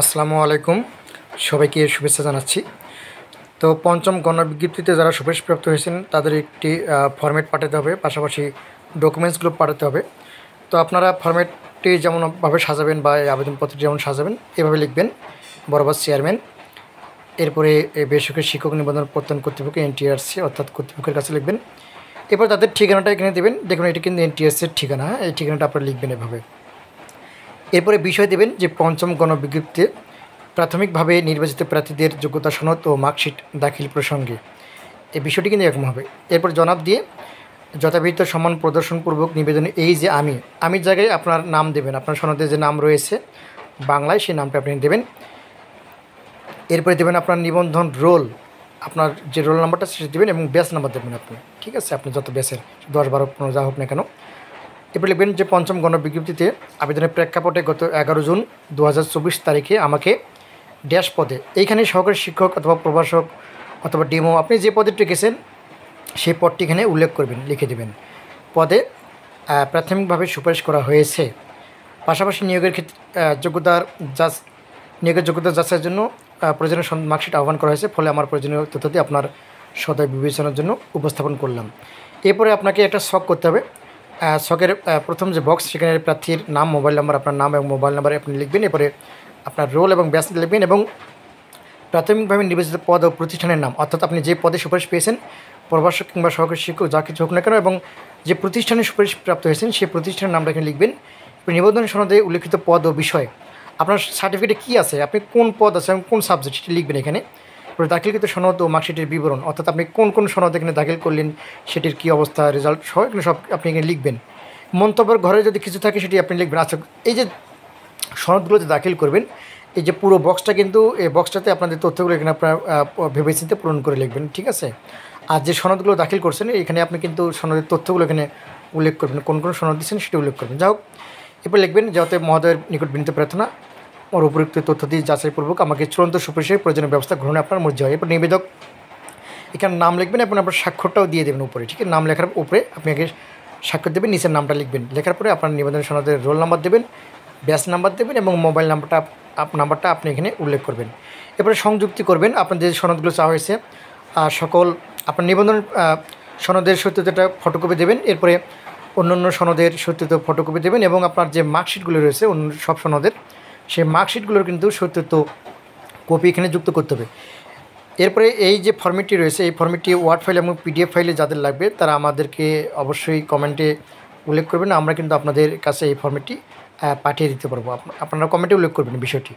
আসসালামু আলাইকুম, সবাইকে শুভেচ্ছা জানাচ্ছি। তো পঞ্চম গণবিজ্ঞপ্তিতে যারা সুপারিশপ্রাপ্ত হয়েছেন তাদের একটি ফরম্যাট পাঠাতে হবে, পাশাপাশি ডকুমেন্টসগুলো পাঠাতে হবে। তো আপনারা ফরম্যাটটি যেমনভাবে সাজাবেন বা এই আবেদনপত্রটি যেমন সাজাবেন এভাবে লিখবেন: বরাবর চেয়ারম্যান, এরপরে বেসরকারি শিক্ষক নিবন্ধন প্রত্যয়ন কর্তৃপক্ষ এনটিআরসি অর্থাৎ কর্তৃপক্ষের কাছে লিখবেন। এরপর তাদের ঠিকানাটা এখানে দেবেন। দেখুন, এটা কিন্তু এনটিআরসির ঠিকানা, এই ঠিকানাটা আপনারা লিখবেন এভাবে। এরপরে বিষয় দেবেন যে পঞ্চম গণবিজ্ঞপ্তিতে প্রাথমিকভাবে নির্বাচিত প্রার্থীদের যোগ্যতা সনদ ও মার্কশিট দাখিল প্রসঙ্গে এই বিষয়টি কিন্তু এরকম হবে। এরপর জনাব দিয়ে যথাবিহিত সম্মান প্রদর্শনপূর্বক নিবেদনে এই যে আমির জায়গায় আপনার নাম দেবেন, আপনার সনদে যে নাম রয়েছে বাংলায় সেই নামটা আপনি দেবেন। এরপরে দেবেন আপনার নিবন্ধন রোল, আপনার যে রোল নাম্বারটা সেটা দেবেন এবং ব্যাচ নাম্বার দেবেন আপনি, ঠিক আছে? আপনি যত ব্যাচের 10, 12, 15 যা হোক না কেন। এরপর লিখবেন যে পঞ্চম গণবিজ্ঞপ্তিতে আবেদনের প্রেক্ষাপটে গত 11 জুন 2024 তারিখে আমাকে ড্যাশ পদে, এইখানে সহকারী শিক্ষক অথবা প্রভাষক অথবা ডিমো আপনি যে পদে রেখেছেন সেই পদটি এখানে উল্লেখ করবেন, লিখে দেবেন। পদে প্রাথমিকভাবে সুপারিশ করা হয়েছে। পাশাপাশি নিয়োগের ক্ষেত্রে নিয়োগের যোগ্যতা যাচাইয়ের জন্য প্রয়োজনীয় মার্কশিট আহ্বান করা হয়েছে, ফলে আমার প্রয়োজনীয় তথ্যটি আপনার সদয় বিবেচনার জন্য উপস্থাপন করলাম। এরপরে আপনাকে একটা শখ করতে হবে। শখের প্রথম যে বক্স, সেখানে প্রার্থীর নাম, মোবাইল নাম্বার, আপনার নাম এবং মোবাইল নাম্বার আপনি লিখবেন। এরপরে আপনার রোল এবং ব্যাচ লিখবেন এবং প্রাথমিকভাবে নির্বাচিত পদ ও প্রতিষ্ঠানের নাম, অর্থাৎ আপনি যে পদে সুপারিশ পেয়েছেন, প্রভাষক কিংবা সহকারী শিক্ষক যা কিছু হোক না কেন, এবং যে প্রতিষ্ঠানে সুপারিশ প্রাপ্ত হয়েছেন সেই প্রতিষ্ঠানের নামটা এখানে লিখবেন। নিবন্ধন সনদে উল্লিখিত পদ ও বিষয়, আপনার সার্টিফিকেটে কী আছে, আপনি কোন পদ আছে এবং কোন সাবজেক্ট সেটি লিখবেন এখানে। দাখিলকৃত সনদ ও মার্কশিটের বিবরণ, অর্থাৎ আপনি কোন কোন সনদ এখানে দাখিল করলেন, সেটির কী অবস্থা, রেজাল্ট সহ এখানে সব আপনি এখানে লিখবেন। মন্তব্যের ঘরে যদি কিছু থাকে সেটি আপনি লিখবেন। আচ্ছা, এই যে সনদগুলো যে দাখিল করবেন, এই যে পুরো বক্সটা, কিন্তু এই বক্সটাতে আপনাদের তথ্যগুলো এখানে আপনার ভেবেচিন্তে পূরণ করে লিখবেন, ঠিক আছে? আর যে সনদগুলো দাখিল করছেন এখানে আপনি কিন্তু সনদের তথ্যগুলো এখানে উল্লেখ করবেন, কোন কোন সনদ দিচ্ছেন সেটি উল্লেখ করবেন। যাই হোক, এরপর লিখবেন যাতে মহোদয়ের নিকট বিনীত প্রার্থনা ওর উপযুক্ত তথ্য দিয়ে যাচাইপূর্বক আমাকে চূড়ান্ত সুপারিশের প্রয়োজনীয় ব্যবস্থা গ্রহণে আপনার মর্জি হয়। এরপর নিবেদক এখানে নাম লিখবেন এবং আপনার স্বাক্ষরটাও দিয়ে দেবেন উপরে, ঠিক আছে? নাম লেখার উপরে আপনি আগে স্বাক্ষর দেবেন, নিচের নামটা লিখবেন। লেখার পরে আপনার নিবেদন সনদের রোল নাম্বার দেবেন, ব্যাচ নাম্বার দেবেন এবং মোবাইল নাম্বারটা আপনি এখানে উল্লেখ করবেন। এরপরে সংযুক্তি করবেন আপনার যে সনদগুলো চাওয়া হয়েছে, সকল আপনার নিবন্ধন সনদের সত্যতাটা ফটোকপি দেবেন। এরপরে অন্যান্য সনদের সত্যত ফটোকপি দেবেন এবং আপনার যে মার্কশিটগুলো রয়েছে অন্য সব সনদের, সেই মার্কশিটগুলোর কিন্তু সত্যত কপি এখানে যুক্ত করতে হবে। এরপরে এই যে ফর্মেটটি রয়েছে, এই ফর্মেটটি ওয়ার্ড ফাইল এবং পিডিএফ ফাইলে যাদের লাগবে তারা আমাদেরকে অবশ্যই কমেন্টে উল্লেখ করবেন। আমরা কিন্তু আপনাদের কাছে এই ফর্মেটটি পাঠিয়ে দিতে পারবো। আপনারা কমেন্টে উল্লেখ করবেন বিষয়টি।